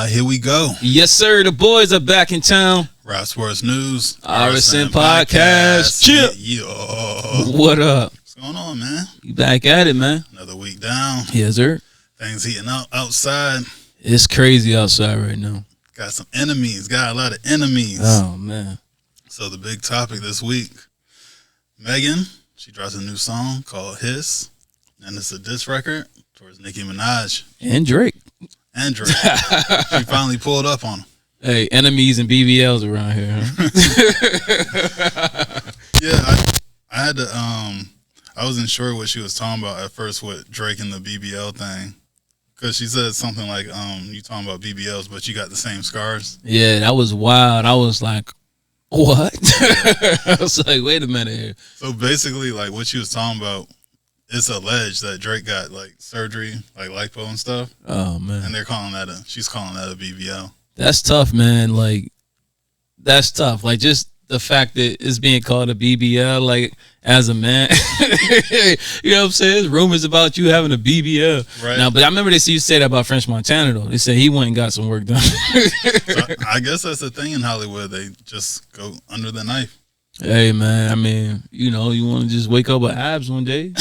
Here we go. Yes, sir. The boys are back in town. Rap Sports News. RSN Podcast. Chip. What up? What's going on, man? You back at it, man. Another week down. Yes, sir. Things heating up outside. It's crazy outside right now. Got some enemies. Got a lot of enemies. Oh, man. So the big topic this week, Megan, she dropped a new song called Hiss. And it's a diss record towards Nicki Minaj. And Drake. She finally pulled up on him. Hey, enemies and BBLs around here, huh? Yeah, I had to, I wasn't sure what she was talking about at first with Drake and the BBL thing. Because she said something like, you talking about BBLs, but you got the same scars. Yeah, that was wild. I was like, what? I was like, wait a minute here. So basically, like, what she was talking about, it's alleged that Drake got, like, surgery, like lipo and stuff. Oh, man. And she's calling that a BBL. That's tough, man. Like, that's tough. Like, just the fact that it's being called a BBL, like, as a man. You know what I'm saying? There's rumors about you having a BBL. Right. Now, but I remember they used to say that about French Montana, though. They said he went and got some work done. So I guess that's the thing in Hollywood. They just go under the knife. Hey, man, I mean, you know, you want to just wake up with abs one day.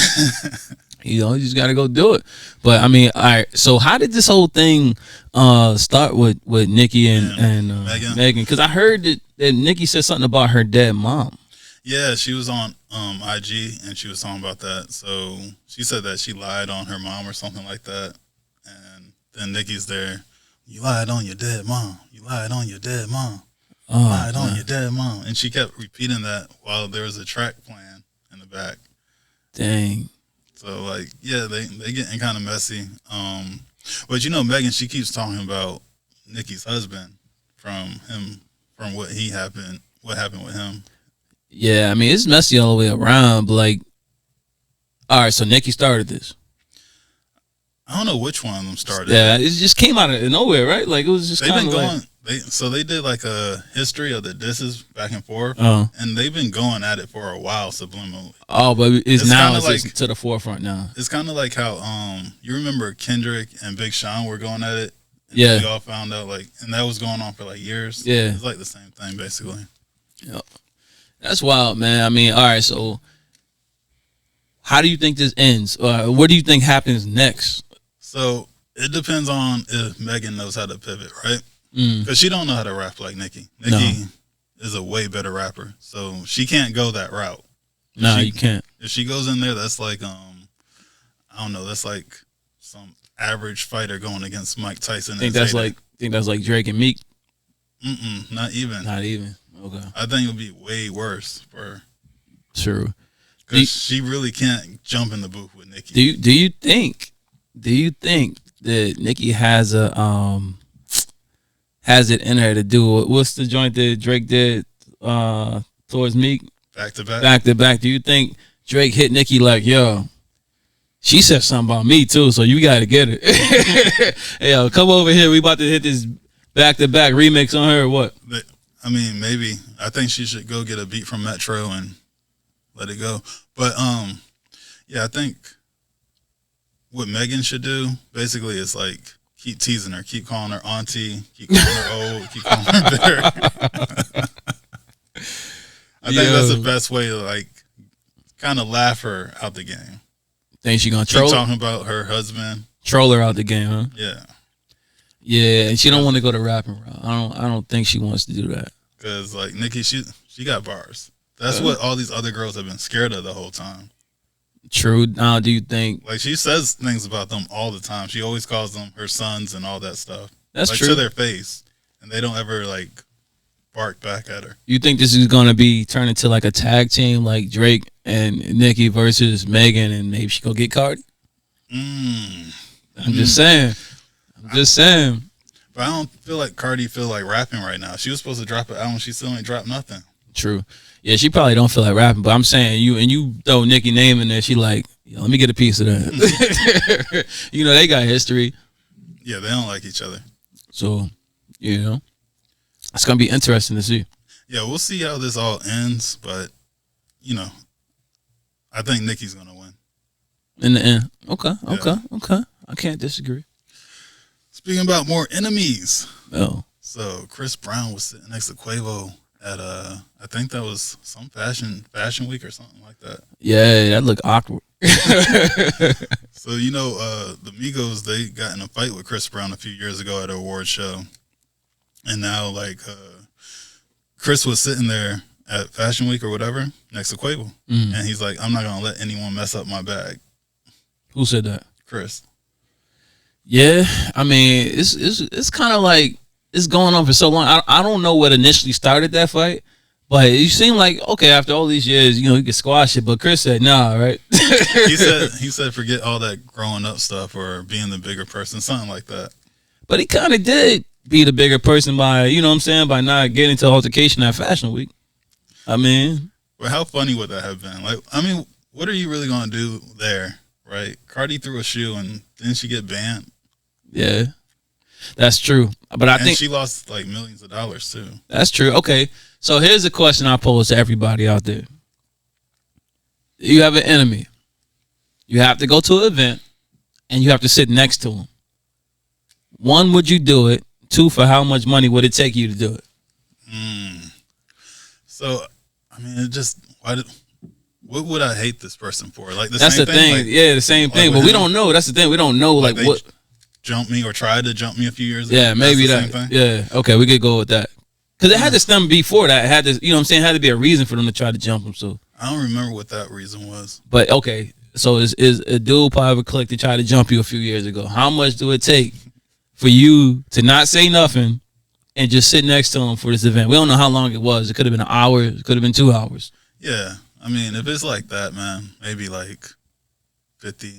You know, you just got to go do it. But, I mean, all right, so how did this whole thing start with Nicki and Megan? Because I heard that Nicki said something about her dead mom. Yeah, she was on IG, and she was talking about that. So she said that she lied on her mom or something like that. And then Nicki's there. You lied on your dead mom. You lied on your dead mom. Oh, lied on your dead mom. And she kept repeating that while there was a track playing in the back. Dang. So, like, yeah, they getting kind of messy. But, you know, Megan, she keeps talking about Nicki's husband from what happened with him. Yeah, I mean, it's messy all the way around, but, like, all right, so Nicki started this. I don't know which one of them started. Yeah, it just came out of nowhere, right? Like, it was just kind of like... They did like a history of the disses back and forth, and they've been going at it for a while subliminally. Oh, but it's now like, to the forefront now. It's kind of like how you remember Kendrick and Big Sean were going at it. And yeah, we all found out and that was going on for like years. Yeah, it's like the same thing basically. Yeah, that's wild, man. I mean, all right, so how do you think this ends? What do you think happens next? So it depends on if Megan knows how to pivot, right? Because she don't know how to rap like Nicki. Nicki is a way better rapper, so she can't go that route. No, you can't. If she goes in there, that's like I don't know. That's like some average fighter going against Mike Tyson. Think that's like Drake and Meek. Not even. Not even. Okay. I think it would be way worse for her. True. Because she really can't jump in the booth with Nicki. Do you think that Nicki has it in her to do it? What's the joint that Drake did towards Meek? Back to back. Back to back. Do you think Drake hit Nicki like, yo, she said something about me too, so you got to get it. Hey, yo, come over here. We about to hit this back to back remix on her or what? I mean, maybe. I think she should go get a beat from Metro and let it go. But yeah, I think what Megan should do basically is like keep teasing her, keep calling her auntie, keep calling her old, keep calling her bitter. I think that's the best way to like kind of laugh her out the game. Think she gonna keep talking about her husband? Troll her out the game, huh? Yeah. Yeah, and she don't want to go to rapping route. I don't think she wants to do that. Cause like Nicki, she got bars. That's what all these other girls have been scared of the whole time. True. Now, do you think like she says things about them all the time? She always calls them her sons and all that stuff. That's like, true to their face, and they don't ever like bark back at her. You think this is gonna be turned into like a tag team, like Drake and Nicki versus Megan, and maybe she go get Cardi? I'm just saying. But I don't feel like Cardi feel like rapping right now. She was supposed to drop an album. She still ain't dropped nothing. True. Yeah, she probably don't feel like rapping, but I'm saying you throw Nicki name in there, she like, yo, let me get a piece of that. You know, they got history. Yeah, they don't like each other. So, you know, it's going to be interesting to see. Yeah, we'll see how this all ends, but, you know, I think Nicki's going to win. In the end. Okay. I can't disagree. Speaking about more enemies, Oh. So Chris Brown was sitting next to Quavo at I think that was some fashion week or something like that. Yeah, that looked awkward. So the Migos, they got in a fight with Chris Brown a few years ago at an award show, and now Chris was sitting there at Fashion Week or whatever next to Quavo, and he's like, "I'm not gonna let anyone mess up my bag." Who said that? Chris. Yeah, I mean, it's kind of like it's going on for so long. I don't know what initially started that fight, but it seemed like okay after all these years, you could squash it. But Chris said, "Nah, right?" he said forget all that growing up stuff or being the bigger person, something like that. But he kind of did be the bigger person by by not getting into altercation at Fashion Week. I mean, but how funny would that have been? Like, I mean, what are you really gonna do there, right? Cardi threw a shoe and didn't she get banned? Yeah, that's true. But I think she lost like millions of dollars too. That's true. Okay, so here's a question I pose to everybody out there. You have an enemy. You have to go to an event, and you have to sit next to him. One, would you do it? Two, for how much money would it take you to do it? So, I mean, what would I hate this person for? Like that's the thing. Like, yeah, the same thing. But we don't know. That's the thing. We don't know like what jumped me or tried to jump me a few years ago. Yeah, maybe that. Yeah, okay, we could go with that. Because it had to stem before that. It had to, it had to be a reason for them to try to jump him. So I don't remember what that reason was. But okay, so is a dude probably click to try to jump you a few years ago? How much do it take for you to not say nothing and just sit next to him for this event? We don't know how long it was. It could have been an hour. It could have been 2 hours. Yeah, I mean, if it's like that, man, maybe like 50,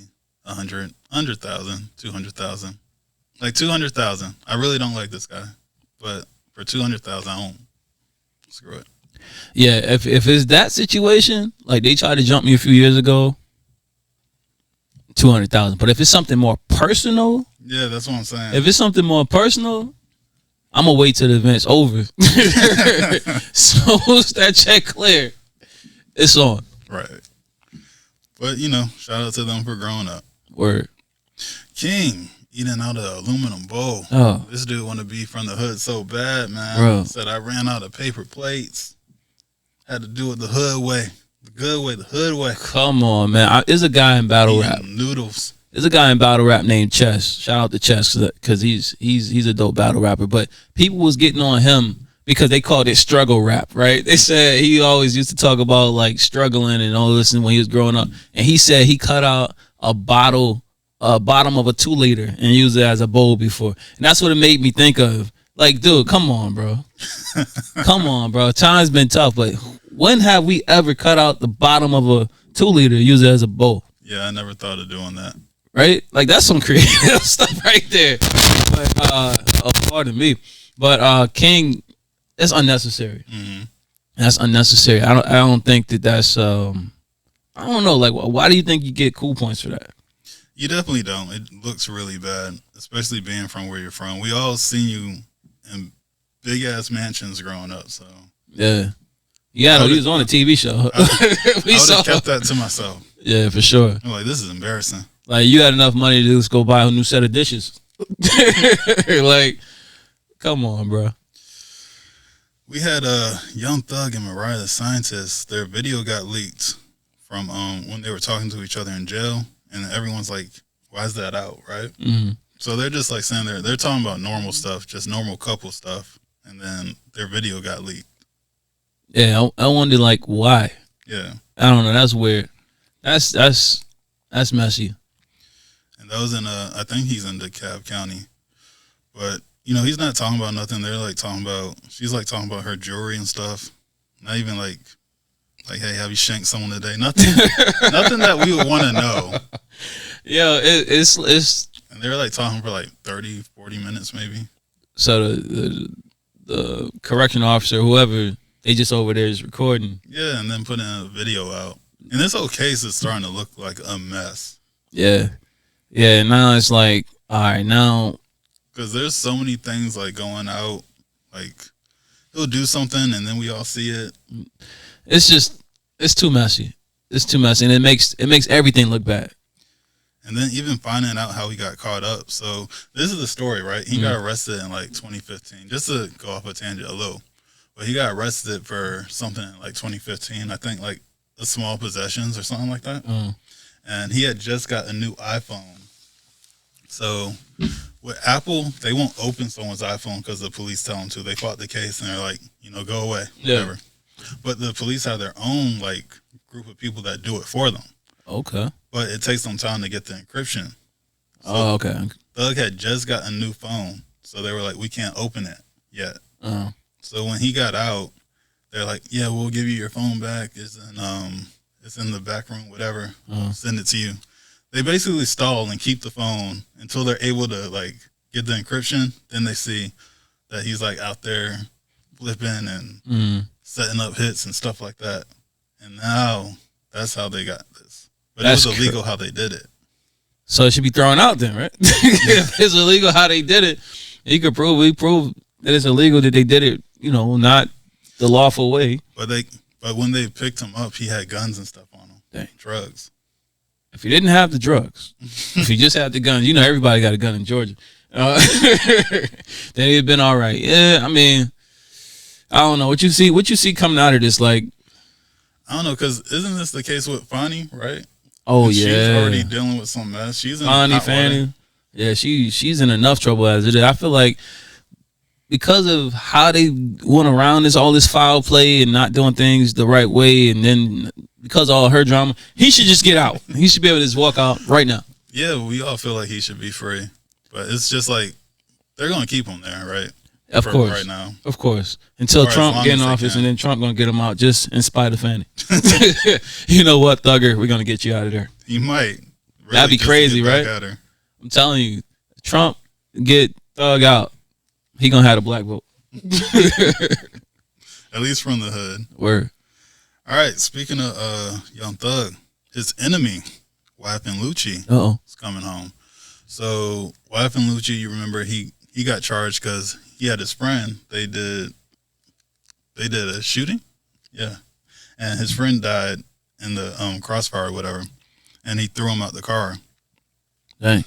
100, 100,000, 200,000. Like 200,000. I really don't like this guy, but for 200,000, I won't. Screw it. Yeah, if it's that situation, like they tried to jump me a few years ago, 200,000. But if it's something more personal, yeah, that's what I'm saying. If it's something more personal, I'm gonna wait till the event's over. So once that check clear, it's on. Right. But shout out to them for growing up. Word. King eating out of an aluminum bowl. Oh. This dude want to be from the hood so bad, man. Bro. Said I ran out of paper plates. Had to do it the hood way. The good way, the hood way. Come on, man. There's a guy in battle rap. Noodles. There's a guy in battle rap named Chess. Shout out to Chess because he's a dope battle rapper. But people was getting on him because they called it struggle rap, right? They said he always used to talk about like struggling and all this when he was growing up. And he said he cut out a bottom of a 2-liter and used it as a bowl before. And that's what it made me think of. Like, dude, come on, bro. Come on, bro. Time's been tough, but when have we ever cut out the bottom of a 2-liter and used it as a bowl? Yeah, I never thought of doing that. Right? Like, that's some creative stuff right there. But, pardon me. But King, that's unnecessary. Mm-hmm. That's unnecessary. I don't think that's I don't know. Like, why do you think you get cool points for that? You definitely don't. It looks really bad, especially being from where you're from. We all seen you in big ass mansions growing up, so yeah. Yeah, he was on a TV show. I would have kept that to myself. Yeah, for sure. I'm like, this is embarrassing. Like, you had enough money to just go buy a new set of dishes. Like, come on, bro. We had Young Thug and Mariah the Scientist. Their video got leaked from when they were talking to each other in jail, and everyone's like, "Why is that out?" Right? Mm-hmm. So they're just like saying they're talking about normal stuff, just normal couple stuff, and then their video got leaked. Yeah, I wonder like why. Yeah, I don't know. That's weird. That's messy. And that was in I think he's in DeKalb County, but he's not talking about nothing. They're like talking about she's like talking about her jewelry and stuff. Not even like hey, have you shanked someone today? Nothing, nothing that we would want to know. Yeah, it's and they were like talking for like 30, 40 minutes maybe. So the correctional officer, whoever, they just over there is recording. Yeah, and then putting a video out. And this whole case is starting to look like a mess. Yeah. Yeah, now it's like, all right, now. Because there's so many things like going out. Like, he'll do something and then we all see it. It's too messy. It's too messy. And it makes everything look bad. And then even finding out how he got caught up. So this is the story, right? He got arrested in like 2015. Just to go off a tangent a little. But he got arrested for something in like 2015. I think like the small possessions or something like that. And he had just got a new iPhone. So with Apple, they won't open someone's iPhone because the police tell them to. They fought the case and they're like, go away, whatever. But the police have their own like group of people that do it for them. Okay. But it takes them time to get the encryption. So okay. Thug had just got a new phone, so they were like, we can't open it yet. So when he got out, they're like, yeah, we'll give you your phone back. It's in the back room, whatever. Send it to you. They basically stall and keep the phone until they're able to like get the encryption. Then they see that he's like out there flipping and setting up hits and stuff like that. And now that's how they got this. But it was illegal how they did it. So it should be thrown out then, right? If it's illegal how they did it, we prove that it's illegal that they did it, not the lawful way. But when they picked him up, he had guns and stuff on him. Dang. Drugs. If he didn't have the drugs, if he just had the guns, everybody got a gun in Georgia, then he'd been all right. Yeah, I mean, I don't know what you see coming out of this. Like, I don't know, because isn't this the case with Fanny, right? Oh, She's yeah. already dealing with some mess. She's in Fanny. Yeah, she's in enough trouble as it is. I feel like because of how they went around all this foul play and not doing things the right way, and then because of all her drama, he should just get out. He should be able to just walk out right now. Yeah, we all feel like he should be free. But it's just like, they're going to keep him there, right? Of course. Right now. Of course. Until Trump get in office, and then Trump going to get him out just in spite of Fanny. You know what, Thugger? We're going to get you out of there. He might. Really. That'd be crazy, right? I'm telling you, Trump get Thug out. He going to have a black vote. At least from the hood. Word. All right, speaking of Young Thug, his enemy, Wyeth and Lucci, is coming home. So Wyeth and Lucci, you remember he got charged because he had his friend. They did a shooting, yeah, and his friend died in the crossfire or whatever, and he threw him out the car. Dang.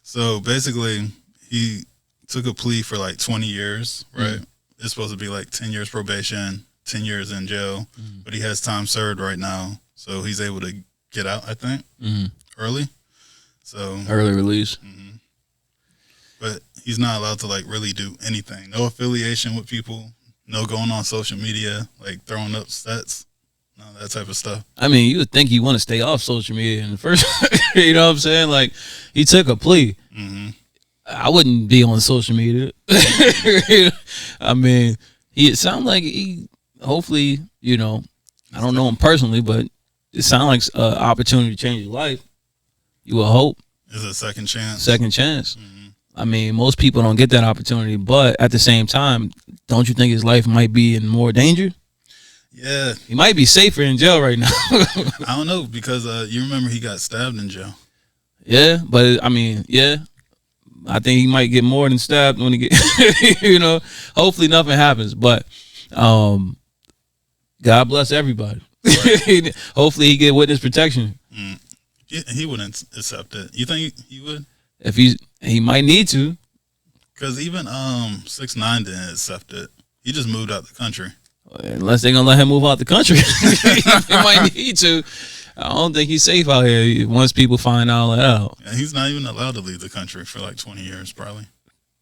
So basically, he took a plea for like 20 years, right? It's supposed to be like 10 years probation, 10 years in jail, but he has time served right now, so he's able to get out, I think, early. So early release. But he's not allowed to like really do anything. No affiliation with people, no going on social media, like throwing up sets, no, that type of stuff. I mean, you would think you want to stay off social media in the first, you know what I'm saying? Like, he took a plea. I wouldn't be on social media. I mean, it sounds like hopefully, I don't know him personally, but it sounds like an opportunity to change your life. You would hope. It's a second chance. Second chance. I mean, most people don't get that opportunity, but at the same time, don't you think his life might be in more danger? Yeah. He might be safer in jail right now. I don't know, because you remember he got stabbed in jail. Yeah, but I mean, yeah. I think he might get more than stabbed when he get, hopefully nothing happens. But God bless everybody. Right. Hopefully he get witness protection. He wouldn't accept it. You think he would? If he might need to. Because even 6ix9ine didn't accept it. He just moved out the country. Unless they're going to let him move out the country. He might need to. I don't think he's safe out here once people find all that out. Yeah, he's not even allowed to leave the country for like 20 years, probably.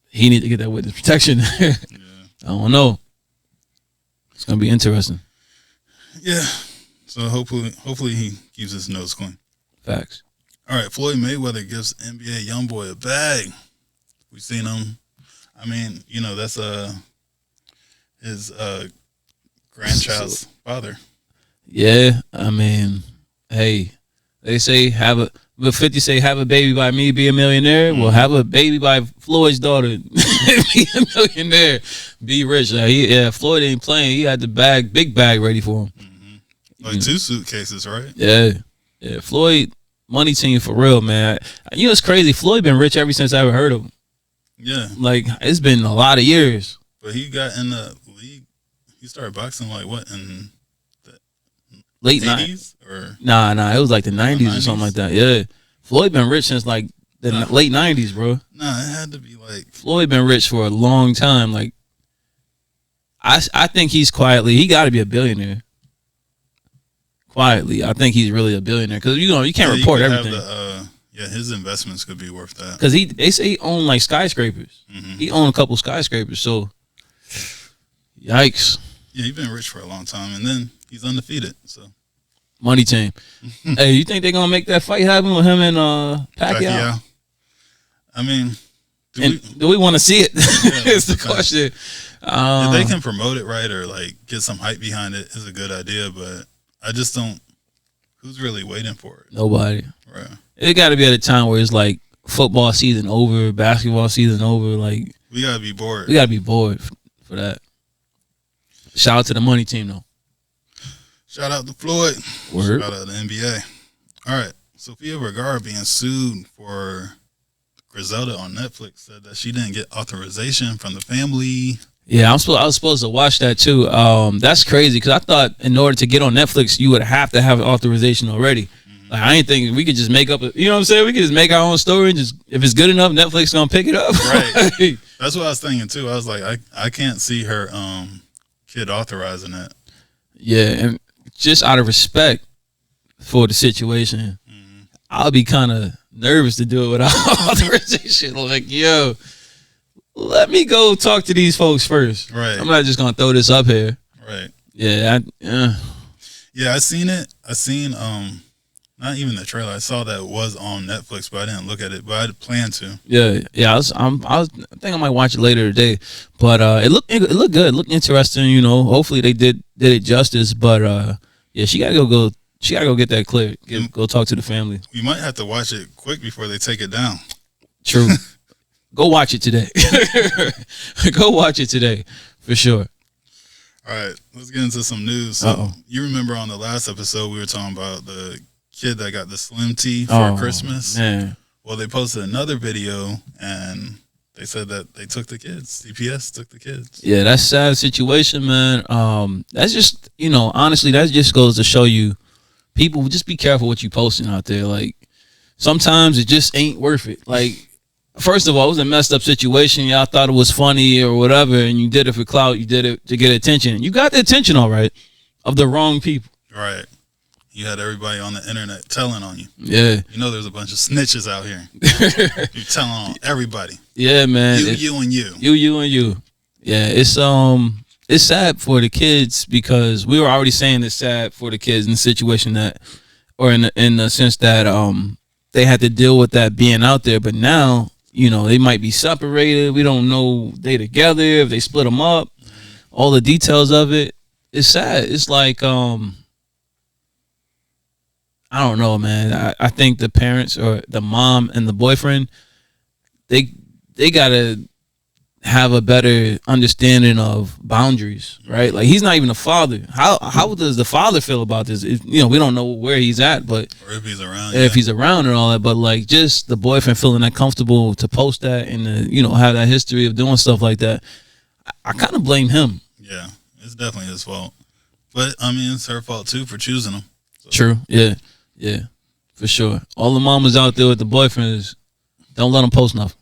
He need to get that witness protection. Yeah. I don't know. It's going to be interesting. Yeah. So hopefully he keeps his nose clean. Facts. All right, Floyd Mayweather gives NBA YoungBoy a bag. We've seen him. I mean, that's his grandchild's father. Yeah, I mean, hey, they say but 50 say have a baby by me, be a millionaire. Well, have a baby by Floyd's daughter, be a millionaire, be rich. Floyd ain't playing. He had the big bag ready for him. Like 2 suitcases, right? Yeah. Floyd, money team for real, man. It's crazy. Floyd been rich ever since I ever heard of him. Yeah. Like, it's been a lot of years. But he got in the league. He started boxing like what, in the late 80s? Or Nah, it was like the 90s or something like that. Yeah. Floyd been rich since like the late 90s, bro. Nah, it had to be like Floyd been rich for a long time. Like, I think he's he got to be a billionaire. Quietly, I think he's really a billionaire because you can't report everything. His investments could be worth that. Because they say he owned like skyscrapers. Mm-hmm. He owned a couple skyscrapers. So, yikes. Yeah, he's been rich for a long time, and then he's undefeated. So, money team. Hey, you think they're gonna make that fight happen with him and Pacquiao? I mean, do we want to see it? Yeah, it's the question. If they can promote it right or like get some hype behind it, is a good idea. But I just don't. Who's really waiting for it? Nobody. Right. It got to be at a time where it's like football season over, basketball season over. Like we gotta be bored. We gotta be bored for that. Shout out to the money team though. Shout out to Floyd. Word. Shout out to the NBA. All right, Sofia Vergara being sued for Griselda on Netflix said that she didn't get authorization from the family. Yeah, I was supposed to watch that too. That's crazy because I thought in order to get on Netflix, you would have to have authorization already. Mm-hmm. Like I ain't thinking we could just make up. You know what I'm saying? We could just make our own story and just if it's good enough, Netflix gonna pick it up. Right. That's what I was thinking too. I was like, I can't see her kid authorizing it. Yeah, and just out of respect for the situation, I'll be kind of nervous to do it without authorization. Like, yo, let me go talk to these folks first. Right. I'm not just gonna throw this up here. Right. Yeah. Yeah, I seen it. I seen not even the trailer. I saw that it was on Netflix, but I didn't look at it. But I planned to. Yeah. I think I might watch it later today. But it looked good. It looked interesting. You know, hopefully they did it justice. But yeah, she gotta go. She gotta go get that cleared. Go talk to the family. We might have to watch it quick before they take it down. True. Go watch it today. Go watch it today, for sure. All right, let's get into some news. So you remember on the last episode we were talking about the kid that got the Slim Tea for Christmas? Man. Well, they posted another video and they said that they took the kids. CPS took the kids. Yeah, that's a sad situation, man. That's just, honestly, that just goes to show you, people, just be careful what you posting out there. Like, sometimes it just ain't worth it. Like, first of all, it was a messed up situation. Y'all thought it was funny or whatever, and you did it for clout. You did it to get attention. You got the attention, all right, of the wrong people. Right. You had everybody on the internet telling on you. Yeah. You know there's a bunch of snitches out here. You're telling on everybody. Yeah, man. You, and you. You, and you. Yeah, it's sad for the kids because we were already saying it's sad for the kids in the situation that, or in the sense that they had to deal with that being out there. But now, they might be separated. We don't know they together, if they split them up, all the details of it. It's sad. It's like, I don't know, man. I think the parents or the mom and the boyfriend, they got to have a better understanding of boundaries, right? Like, he's not even a father. How does the father feel about this? We don't know where he's at, but or if he's around, if he's around and all that. But like, just the boyfriend feeling that comfortable to post that and have that history of doing stuff like that. I kind of blame him. Yeah, it's definitely his fault. But I mean, it's her fault too for choosing him. So. True. Yeah, for sure. All the mamas out there with the boyfriends, don't let them post nothing.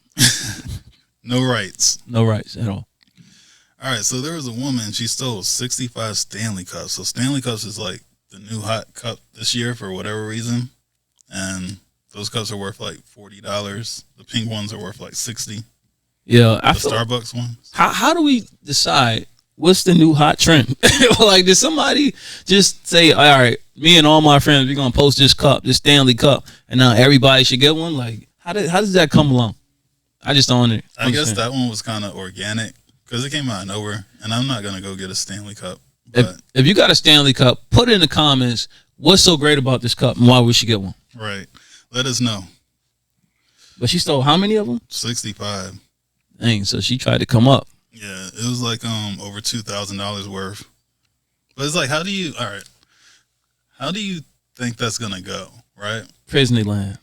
No rights. No rights at all. All right, so there was a woman, she stole 65 Stanley Cups. So Stanley Cups is like the new hot cup this year for whatever reason. And those cups are worth like $40. The pink ones are worth like $60. Yeah. The Starbucks ones. How do we decide what's the new hot trend? Like, did somebody just say, all right, me and all my friends, we're going to post this cup, this Stanley Cup, and now everybody should get one? Like, how does that come along? I just don't understand. I guess that one was kind of organic because it came out of nowhere, and I'm not going to go get a Stanley Cup. But if you got a Stanley Cup, put it in the comments what's so great about this cup and why we should get one. Right. Let us know. But she stole how many of them? 65. Dang, so she tried to come up. Yeah, it was like over $2,000 worth. But it's like, how do you think that's going to go, right? Disneyland.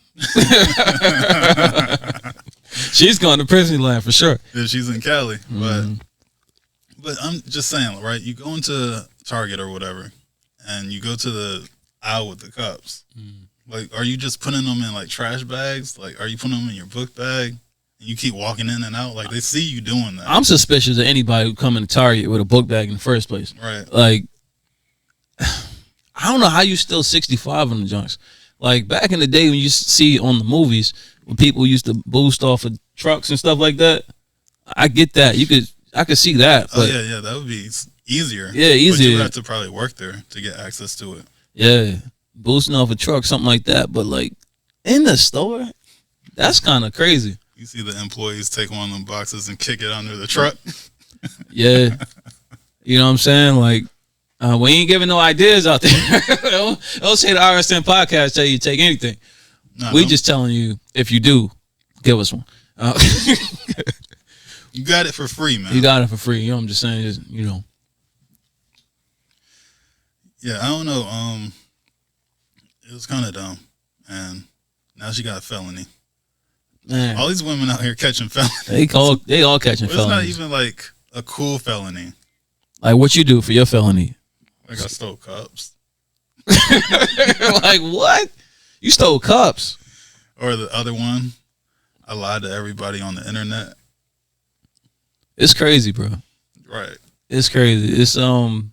She's going to Disneyland for sure. Yeah, she's in Cali. But I'm just saying, right? You go into Target or whatever, and you go to the aisle with the cups. Like, are you just putting them in like trash bags? Like, are you putting them in your book bag? And you keep walking in and out. Like, they see you doing that. I'm suspicious of anybody who come in Target with a book bag in the first place. Right. Like, I don't know how you still 65 on the junks. Like, back in the day when you see on the movies when people used to boost off of trucks and stuff like that, I get that. I could see that. But yeah, that would be easier. Yeah, easier. But you have to probably work there to get access to it. Yeah, boosting off a truck, something like that. But like in the store, that's kind of crazy. You see the employees take one of them boxes and kick it under the truck. Yeah, you know what I'm saying? Like, we ain't giving no ideas out there. don't say the RSN podcast tell you to take anything. We just telling you, if you do, give us one. You got it for free, man. You got it for free. You know what I'm just saying? Just, you know. Yeah, I don't know. It was kind of dumb. And now she got a felony. Man. All these women out here catching felonies. They all catching felonies. It's not even like a cool felony. Like what you do for your felony? Like I stole cups. Like what? You stole cups. Or the other one, I lied to everybody on the internet. It's crazy, bro. Right. It's crazy. It's I don't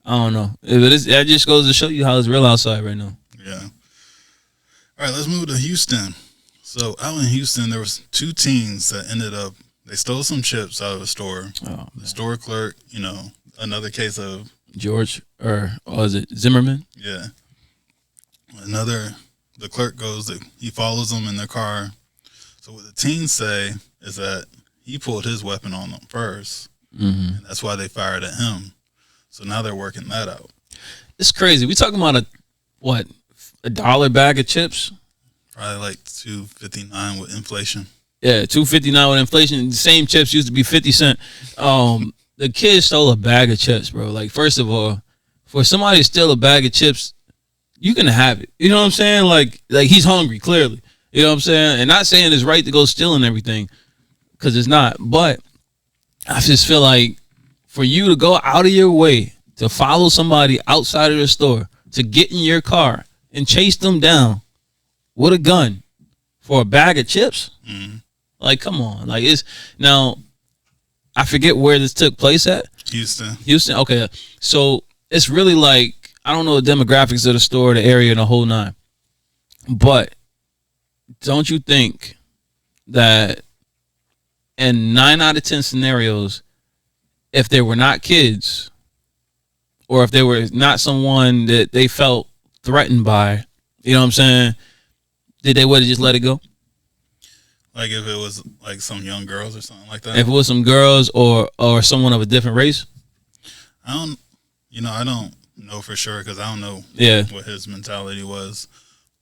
know. That just goes to show you how it's real outside right now. Yeah. All right, let's move to Houston. So out in Houston, there was 2 teens that ended up, they stole some chips out of a store. Oh, the store clerk, another case of George, or was it Zimmerman? Yeah. The clerk he follows them in their car. So what the teens say is that he pulled his weapon on them first, and that's why they fired at him. So now they're working that out. It's crazy. We talking about a $1 bag of chips? Probably like $2.59 with inflation. Yeah, $2.59 with inflation. The same chips used to be 50 cents. The kid stole a bag of chips, bro. Like, first of all, for somebody to steal a bag of chips, you can have it. You know what I'm saying? Like he's hungry, clearly. You know what I'm saying? And not saying it's right to go stealing everything, because it's not. But I just feel like for you to go out of your way to follow somebody outside of the store, to get in your car and chase them down with a gun for a bag of chips, like, come on. Like, now, I forget where this took place at. Houston. Okay. So it's really like, I don't know the demographics of the store, the area, and the whole nine. But don't you think that in 9 out of 10 scenarios, if they were not kids, or if they were not someone that they felt threatened by, you know what I'm saying, did they would have just let it go? Like if it was like some young girls or something like that? If it was some girls or someone of a different race? I don't know for sure, because I don't know what his mentality was.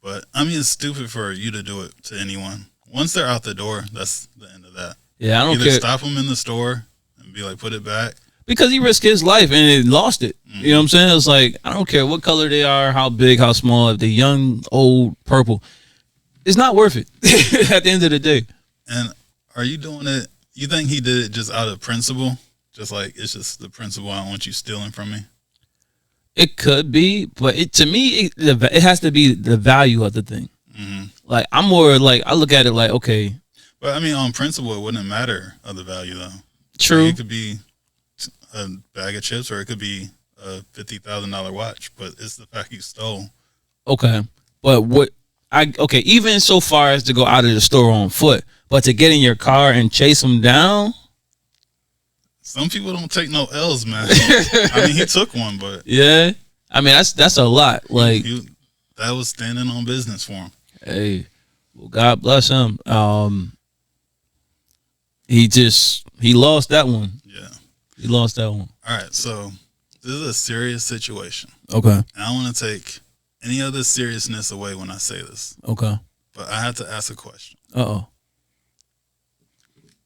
But, I mean, it's stupid for you to do it to anyone. Once they're out the door, that's the end of that. Yeah, I don't care. Either stop them in the store and be like, put it back. Because he risked his life and he lost it. Mm-hmm. You know what I'm saying? It's like, I don't care what color they are, how big, how small, if they're young, old, purple. It's not worth it at the end of the day. And are you doing it, you think he did it just out of principle? Just like, it's just the principle, I don't want you stealing from me? It could be, but to me, it has to be the value of the thing. Mm-hmm. Like, I'm more like, I look at it like, okay. But, I mean, on principle, it wouldn't matter of the value, though. True. Like, it could be a bag of chips, or it could be a $50,000 watch, but it's the fact you stole. Okay. But even so far as to go out of the store on foot, but to get in your car and chase them down? Some people don't take no L's, man. I mean, he took one, but yeah. I mean, that's a lot. Like, that was standing on business for him. Hey, well, God bless him. He lost that one. Yeah, he lost that one. All right, so this is a serious situation. Okay, and I don't want to take any of the seriousness away when I say this. Okay, but I have to ask a question. Uh-oh.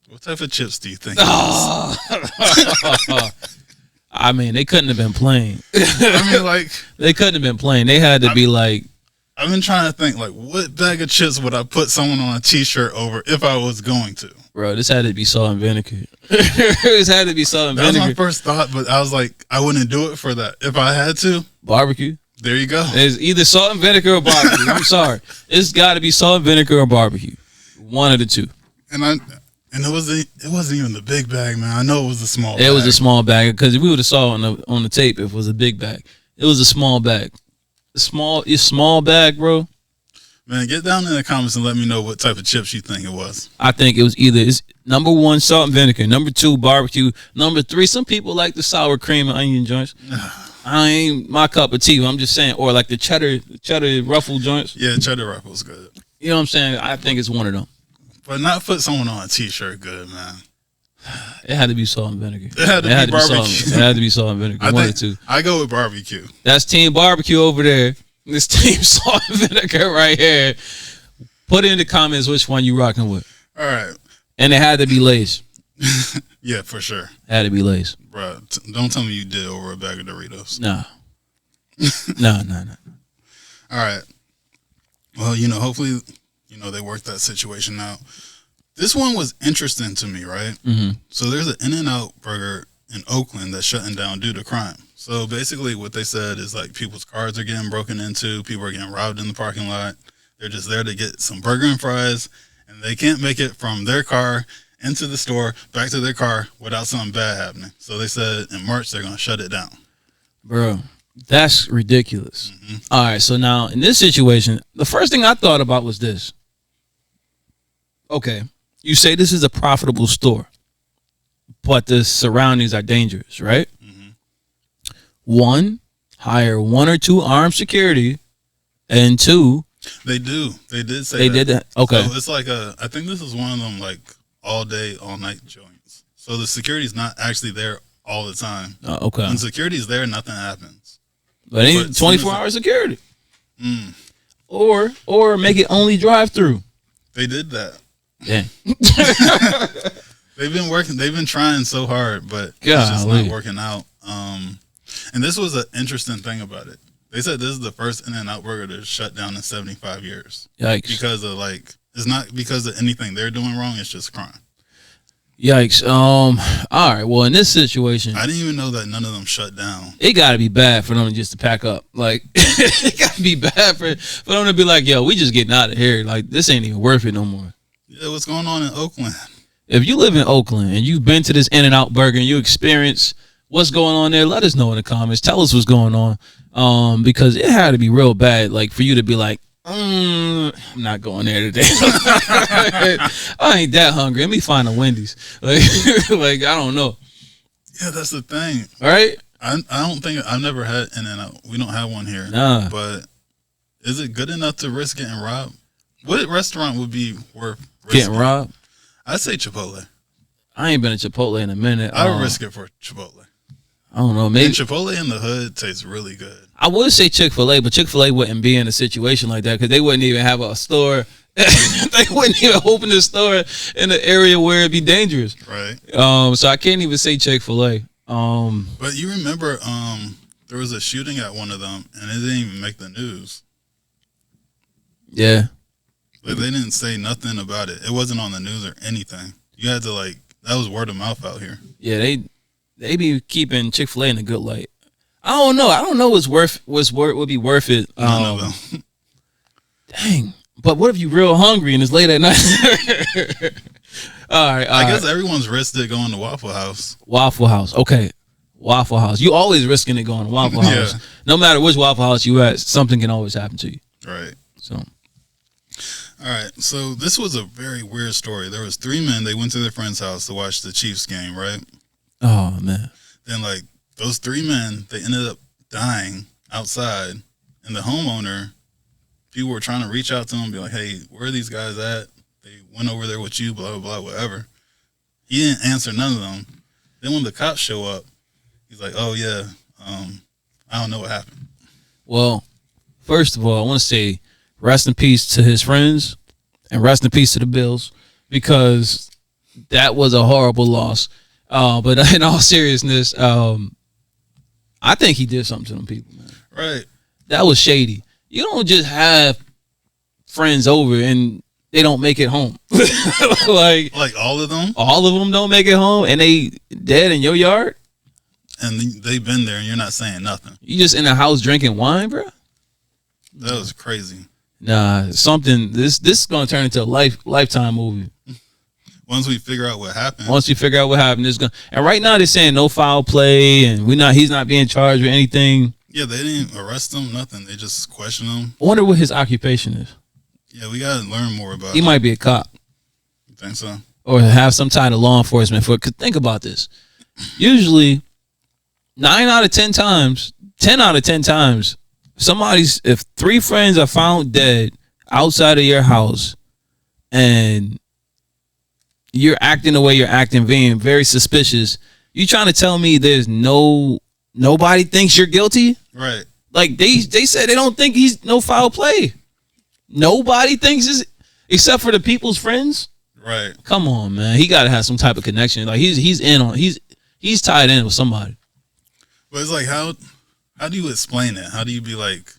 What type of chips do you think? I mean, they couldn't have been plain. I mean, like, they couldn't have been plain. They had to be like. I've been trying to think, like, what bag of chips would I put someone on a T-shirt over if I was going to? Bro, this had to be salt and vinegar. This had to be salt and vinegar. That was my first thought, but I was like, I wouldn't do it for that. If I had to. Barbecue? There you go. It's either salt and vinegar or barbecue. I'm sorry. It's got to be salt and vinegar or barbecue. One of the two. And it wasn't even the big bag, man. I know it was the small bag. It was a small bag because we would have saw on the tape if it was a big bag. It was a small bag. Small bag, bro. Man, get down in the comments and let me know what type of chips you think it was. I think it was it's number 1, salt and vinegar. Number 2, barbecue. Number 3, some people like the sour cream and onion joints. I ain't my cup of tea. I'm just saying, or like the cheddar ruffle joints. Yeah, cheddar ruffle's good. You know what I'm saying? I think it's one of them. But not put someone on a t-shirt good, man. It had to be salt and vinegar. It had to be barbecue. It had to be salt and vinegar. One or two. I go with barbecue. That's team barbecue over there. This team salt and vinegar right here. Put in the comments which one you rocking with. All right. And it had to be Lay's. Yeah, for sure. Had to be Lay's. Bro, don't tell me you did over a bag of Doritos. Nah. No. All right. Well, hopefully, they worked that situation out. This one was interesting to me, right? Mm-hmm. So there's an In-N-Out burger in Oakland that's shutting down due to crime. So basically what they said is like people's cars are getting broken into, people are getting robbed in the parking lot. They're just there to get some burger and fries, and they can't make it from their car into the store, back to their car without something bad happening. So they said in March they're going to shut it down. Bro, that's ridiculous. Mm-hmm. All right, so now in this situation, the first thing I thought about was this. Okay, you say this is a profitable store, but the surroundings are dangerous, right? Mm-hmm. 1, hire 1 or 2 armed security, and 2, They did say they that. did that. Okay, So it's like I think this is one of them like all day, all night joints. So the security's not actually there all the time. okay. When security's there, nothing happens. But ain't 24-hour security. Mm, Or make it only drive through. they did that. Yeah. They've been trying so hard, but it's just not working out. And this was an interesting thing about it. They said this is the first In-N-Out burger to shut down in 75 years. Yikes. Because of it's not because of anything they're doing wrong, it's just crime. Yikes. All right. Well, in this situation, I didn't even know that none of them shut down. it got to be bad for them just to pack up. Like, it got to be bad for them to be like, yo, we just getting out of here. Like, this ain't even worth it no more. Yeah, what's going on in Oakland? If you live in Oakland and you've been to this In-N-Out burger and you experience what's going on there, let us know in the comments. Tell us what's going on. Because it had to be real bad, like, for you to be like, I'm not going there today. I ain't that hungry. Let me find a Wendy's. Like I don't know. Yeah, that's the thing. All right. I don't think I've never had In-N-Out. We don't have one here. Nah. But is it good enough to risk getting robbed? What restaurant would be worth Getting robbed? I'd say Chipotle. I ain't been to Chipotle in a minute. I would risk it for Chipotle. I don't know. Maybe And Chipotle in the hood tastes really good. I would say Chick-fil-A, but Chick-fil-A wouldn't be in a situation like that because they wouldn't even have a store. They wouldn't even open a store in the area where it'd be dangerous. Right. So I can't even say Chick-fil-A. But you remember there was a shooting at one of them and it didn't even make the news. Yeah. Like they didn't say nothing about it. It wasn't on the news or anything. You had to that was word of mouth out here. Yeah, they be keeping Chick-fil-A in a good light. I don't know. I don't know would be worth it. None of them. Dang. But what if you real hungry and it's late at night? All right. I guess everyone's risked it going to Waffle House. Waffle House. Okay. Waffle House. You always risking it going to Waffle House. Yeah. No matter which Waffle House you at, something can always happen to you. Right. So. All right. So this was a very weird story. There was 3 men. They went to their friend's house to watch the Chiefs game, right? Oh, man. Then those 3 men, they ended up dying outside. And the homeowner, people were trying to reach out to him, be like, hey, where are these guys at? They went over there with you, blah, blah, blah, whatever. He didn't answer none of them. Then when the cops show up, he's like, oh, yeah, I don't know what happened. Well, first of all, I want to say rest in peace to his friends and rest in peace to the Bills because that was a horrible loss. But in all seriousness, I think he did something to them people, man. Right. That was shady. You don't just have friends over and they don't make it home. like all of them? All of them don't make it home and they dead in your yard? and they've been there, and you're not saying nothing. You just in the house drinking wine, bro? That was crazy. Nah, something. This is gonna turn into a lifetime movie. Once we figure out what happened. Once you figure out what happened, it's gonna. And right now they're saying no foul play, and he's not being charged with anything. Yeah, they didn't arrest him, nothing. They just questioned him. I wonder what his occupation is. Yeah, we gotta learn more about. He might be a cop. You think so? Or have some kind of law enforcement for. Cause think about this. Usually, 10 out of 10 times, if 3 friends are found dead outside of your house, and you're acting the way you're acting, being very suspicious, you trying to tell me there's nobody thinks you're guilty? Right. Like they said they don't think he's no foul play. Nobody thinks this except for the people's friends. Right. Come on, man. He gotta have some type of connection. Like he's tied in with somebody. But it's like how do you explain it? How do you be like,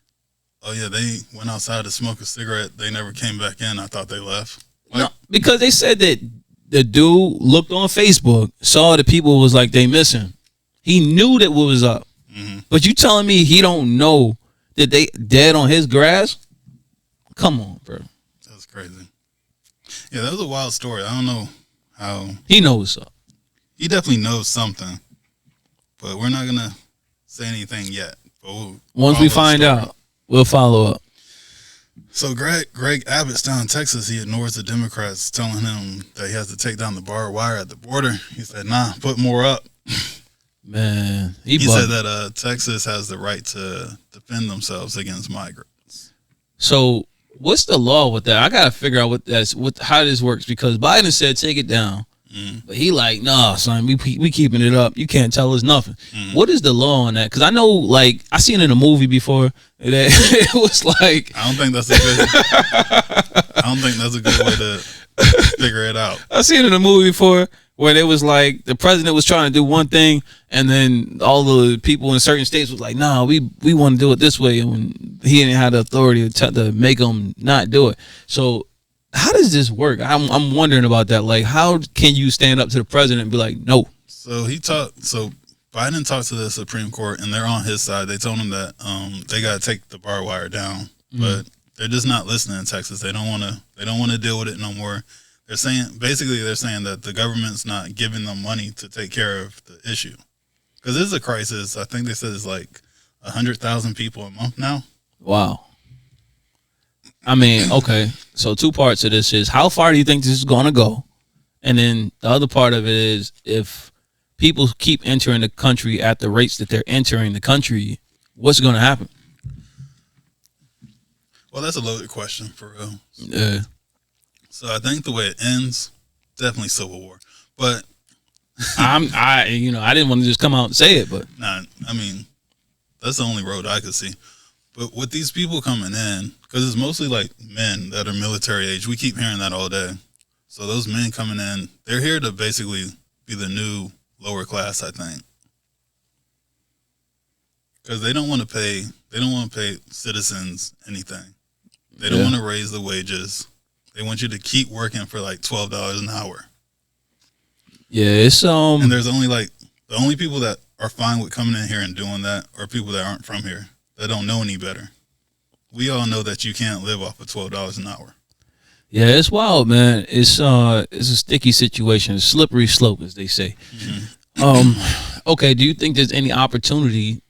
oh yeah, they went outside to smoke a cigarette, they never came back in, I thought they left? Like, no, because they said that the dude looked on Facebook, saw the people was like they miss him. He knew that what was up. Mm-hmm. But you telling me he don't know that they dead on his grass? Come on, bro. That's crazy. Yeah, that was a wild story. I don't know how. He knows what's up. He definitely knows something. But we're not going to say anything yet. But once we find out, we'll follow up. So Greg Abbott's down in Texas. He ignores the Democrats telling him that he has to take down the barbed wire at the border. He said, nah, put more up. Man, he said that Texas has the right to defend themselves against migrants. So what's the law with that? I gotta figure out how this works, because Biden said take it down, but he like, nah, son, we keeping it up. You can't tell us nothing. What is the law on that? Because I know, like, I seen it in a movie before that it was like, I don't think that's a good way to figure it out. I seen it in a movie before where it was like the president was trying to do one thing, and then all the people in certain states was like, nah, we want to do it this way, and when he didn't have the authority to make them not do it. So how does this work? I'm wondering about that. Like, how can you stand up to the president and be like, no? So Biden talked to the Supreme Court, and they're on his side. They told him that they got to take the barbed wire down, but they're just not listening in Texas. They don't want to deal with it no more. They're saying that the government's not giving them money to take care of the issue, because this is a crisis. I think they said it's like 100,000 people a month now. Wow. I mean, okay. So 2 parts of this is, how far do you think this is going to go? And then the other part of it is, if people keep entering the country at the rates that they're entering the country, what's going to happen? Well, that's a loaded question for real. Yeah. So I think the way it ends, definitely civil war. But I didn't want to just come out and say it, but nah, I mean, that's the only road I could see. But with these people coming in, because it's mostly like men that are military age, we keep hearing that all day. So those men coming in, they're here to basically be the new lower class, I think, because they don't want to pay citizens anything. They don't want to raise the wages. They want you to keep working for like $12 an hour. Yeah, it's and there's only the only people that are fine with coming in here and doing that are people that aren't from here, that don't know any better. We all know that you can't live off of $12 an hour. Yeah, it's wild, man. It's a sticky situation, a slippery slope, as they say. Mm-hmm. Okay, do you think there's any opportunity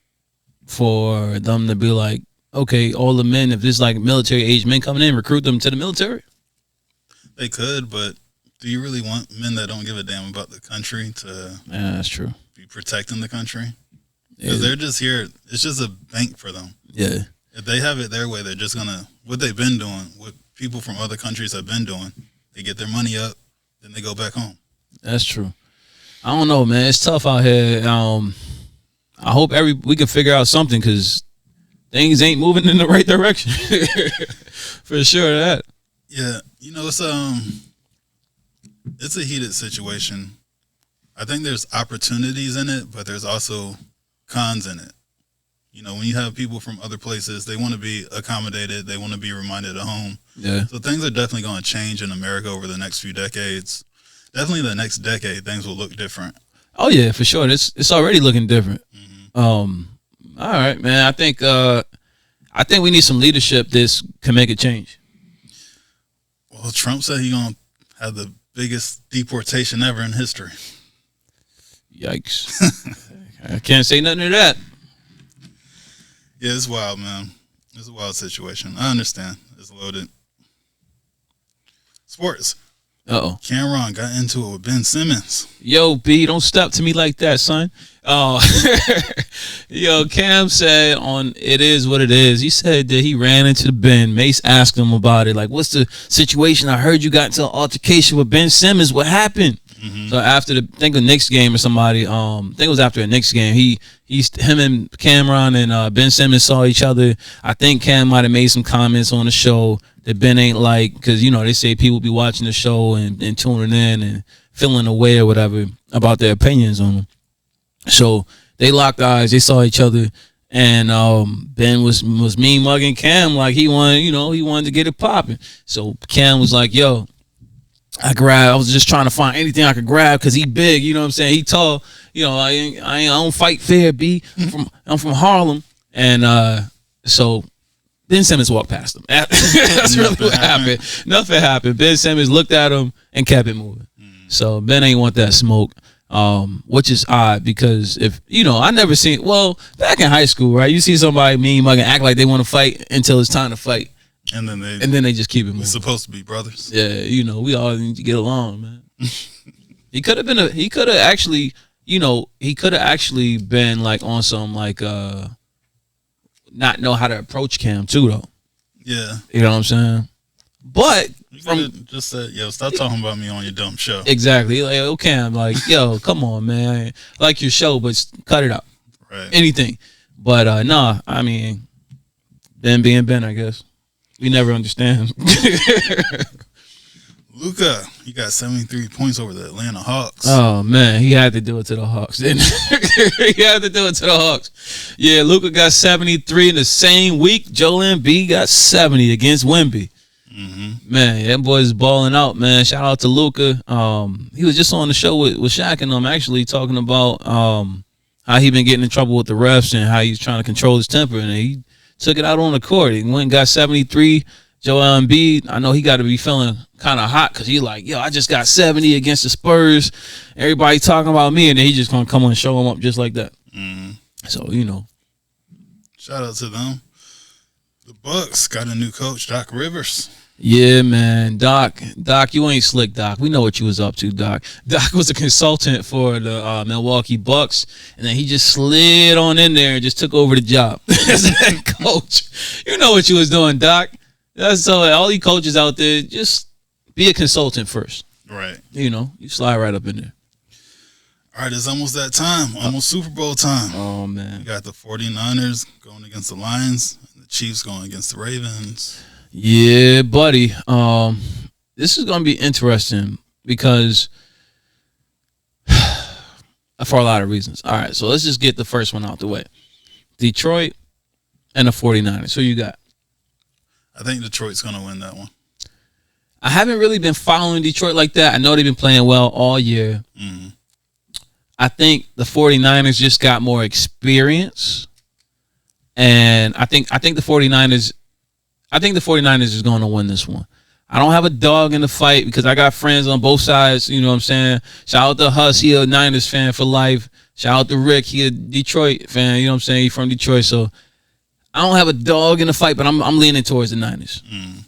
for them to be like, okay, all the men, if there's like military age men coming in, recruit them to the military? They could, but do you really want men that don't give a damn about the country to that's true. Be protecting the country? Because they're just here. It's just a bank for them. Yeah. If they have it their way, they're just going to, what they've been doing, what people from other countries have been doing, they get their money up, then they go back home. That's true. I don't know, man. It's tough out here. I hope we can figure out something, because things ain't moving in the right direction. For sure that. Yeah, it's a heated situation. I think there's opportunities in it, but there's also cons in it. When you have people from other places, they want to be accommodated. They want to be reminded of home. Yeah. So things are definitely going to change in America over the next few decades. Definitely the next decade, things will look different. Oh, yeah, for sure. It's already looking different. All right, man. I think we need some leadership. This can make a change. Well, Trump said he's gonna have the biggest deportation ever in history. Yikes! I can't say nothing to that. Yeah, it's wild, man. It's a wild situation. I understand. It's loaded. Sports. Uh-oh. Cameron got into it with Ben Simmons. Yo, B, don't step to me like that, son. Yo, Cam said on It Is What It Is, he said that he ran into Ben. Mace asked him about it. Like, what's the situation? I heard you got into an altercation with Ben Simmons. What happened? Mm-hmm. So after the Knicks game or somebody, I think it was after a Knicks game, him and Cameron and Ben Simmons saw each other. I think Cam might have made some comments on the show that Ben ain't like, because, you know, they say people be watching the show and tuning in and feeling away or whatever about their opinions on them. So they locked eyes, they saw each other, and Ben was mean mugging Cam like he wanted to get it popping. So Cam was like, yo, I was just trying to find anything I could grab because he big, you know what I'm saying? He tall, you know, I don't fight fair, B. I'm from Harlem. And so Ben Simmons walked past him. That's really what happened. Nothing happened. Ben Simmons looked at him and kept it moving. So Ben ain't want that smoke, which is odd because I never seen, back in high school, right? You see somebody mean mugging act like they want to fight until it's time to fight. And then they just keep it moving. We're supposed to be brothers. Yeah, we all need to get along, man. He could have actually been like on some like not know how to approach Cam too though. Yeah. You know what I'm saying? But you could just said, yo, stop talking about me on your dumb show. Exactly. Like, oh Cam, like, yo, come on, man. I like your show, but cut it out. Right. Anything. But nah, I mean, Ben being Ben, I guess. We never understand. Luka, he got 73 points over the Atlanta Hawks. Oh, man. He had to do it to the Hawks, didn't he? He had to do it to the Hawks. Yeah, Luka got 73 in the same week. Joel Embiid got 70 against Wemby. Mm-hmm. Man, that boy's balling out, man. Shout out to Luka. He was just on the show with Shaq and them actually talking about how he been getting in trouble with the refs and how he's trying to control his temper, and he took it out on the court. He went and got 73. Joel Embiid, I know he got to be feeling kind of hot because he like, yo, I just got 70 against the Spurs. Everybody talking about me, and then he just going to come and show him up just like that. Mm. So, Shout out to them. The Bucks got a new coach, Doc Rivers. Yeah, man. Doc, you ain't slick, Doc. We know what you was up to, Doc. Doc was a consultant for the Milwaukee Bucks, and then he just slid on in there and just took over the job as a head coach. You know what you was doing, Doc. So all you coaches out there, just be a consultant first. Right. You slide right up in there. All right, it's almost that time. Almost Super Bowl time. Oh, man. You got the 49ers going against the Lions, and the Chiefs going against the Ravens. Yeah, buddy. This is going to be interesting because for a lot of reasons. All right, so let's just get the first one out the way. Detroit and the 49ers. Who you got? I think Detroit's going to win that one. I haven't really been following Detroit like that. I know they've been playing well all year. Mm-hmm. I think the 49ers just got more experience. And I think the 49ers is going to win this one. I don't have a dog in the fight because I got friends on both sides. You know what I'm saying? Shout out to Huss. He a Niners fan for life. Shout out to Rick. He a Detroit fan. You know what I'm saying? He from Detroit. So I don't have a dog in the fight, but I'm leaning towards the Niners. Mm.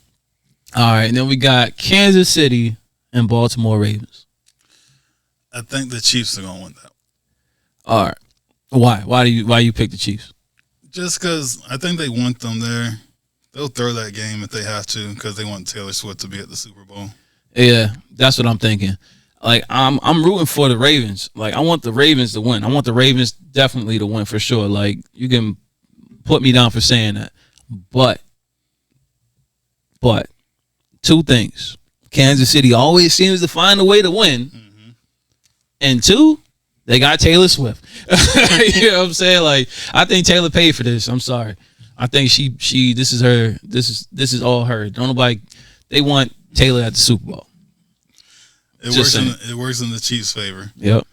All right. And then we got Kansas City and Baltimore Ravens. I think the Chiefs are going to win that. All right. Why? Why you pick the Chiefs? Just because I think they want them there. They'll throw that game if they have to because they want Taylor Swift to be at the Super Bowl. Yeah, that's what I'm thinking. Like I'm rooting for the Ravens. Like I want the Ravens to win. I want the Ravens definitely to win for sure. Like you can put me down for saying that. But two things. Kansas City always seems to find a way to win. Mm-hmm. And two, they got Taylor Swift. You know what I'm saying? Like I think Taylor paid for this. I'm sorry. I think she this is her. This is all her. Don't nobody. They want Taylor at the Super Bowl. It works in the Chiefs' favor. Yep.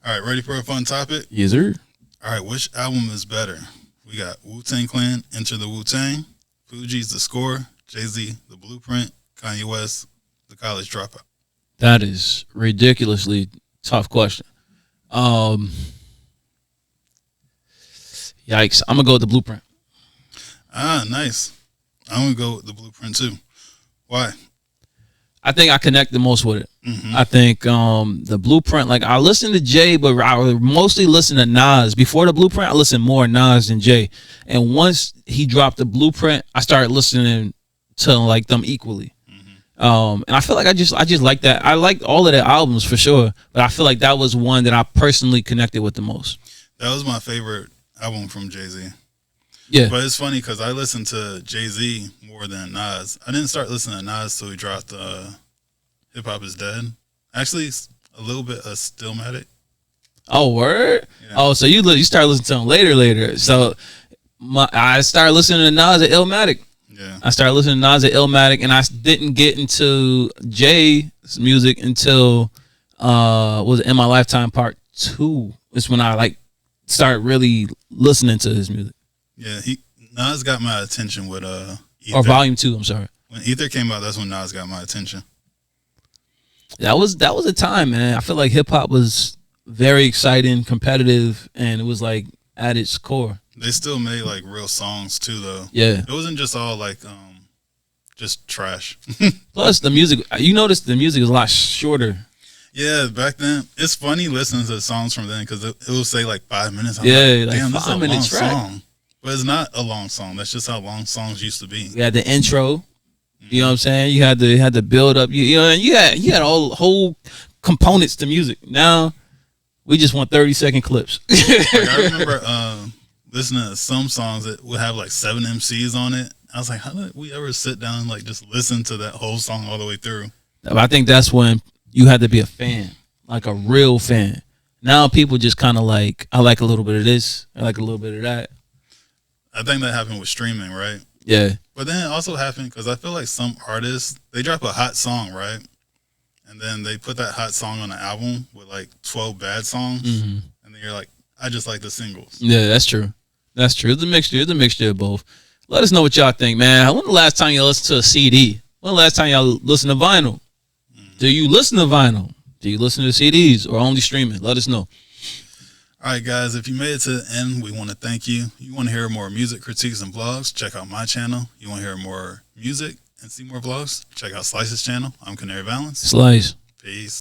All right, ready for a fun topic? Yes, sir. All right, which album is better? We got Wu-Tang Clan, Enter the Wu-Tang, Fugees, The Score, Jay-Z, The Blueprint, Kanye West, The College Dropout. That is ridiculously tough question. Yikes. I'm going to go with The Blueprint. Ah, nice. I'm going to go with The Blueprint too. Why? I think I connect the most with it. Mm-hmm. I think the Blueprint, like I listened to Jay, but I would mostly listen to Nas. Before the Blueprint, I listened more Nas than Jay. And once he dropped the Blueprint, I started listening to like them equally. And I feel like I just like that. I liked all of the albums for sure, but I feel like that was one that I personally connected with the most. That was my favorite album from Jay-Z. Yeah. But it's funny because I listened to Jay-Z more than Nas. I didn't start listening to Nas till he dropped Hip Hop Is Dead. Actually, a little bit of Stillmatic. Oh, word? Yeah. Oh, so you started listening to him later. So I started listening to Nas at Illmatic. Yeah. I started listening to Nas at Illmatic, and I didn't get into Jay's music until was it In My Lifetime Part 2. It's when I like started really listening to his music. Yeah, Nas got my attention with Ether. Or Volume 2, I'm sorry. When Ether came out, that's when Nas got my attention. That was a time, man. I feel like hip hop was very exciting, competitive, and it was like at its core. They still made like real songs too, though. Yeah, it wasn't just all like just trash. Plus the music, you notice the music is a lot shorter. Yeah, back then it's funny listening to the songs from then because it will say like 5 minutes. I'm like, damn, this is a long song. But it's not a long song. That's just how long songs used to be. You had the intro. You know what I'm saying? You had to build up. You know, and you had all whole components to music. Now we just want 30-second clips. Like, I remember listening to some songs that would have like 7 MCs on it. I was like, how did we ever sit down and like just listen to that whole song all the way through? I think that's when you had to be a fan, like a real fan. Now people just kind of like, I like a little bit of this, I like a little bit of that. I think that happened with streaming, right? Yeah. But then it also happened because I feel like some artists, they drop a hot song, right? And then they put that hot song on an album with like 12 bad songs. Mm-hmm. And then you're like, I just like the singles. Yeah, that's true. That's true. It's a mixture. It's a mixture of both. Let us know what y'all think, man. When the last time y'all listened to a CD? When the last time y'all listened to vinyl? Mm-hmm. Do you listen to vinyl? Do you listen to CDs or only streaming? Let us know. All right, guys, if you made it to the end, we want to thank you. You want to hear more music critiques and vlogs, check out my channel. You want to hear more music and see more vlogs, check out Slyce's channel. I'm Canary Valens. Slyce. Peace.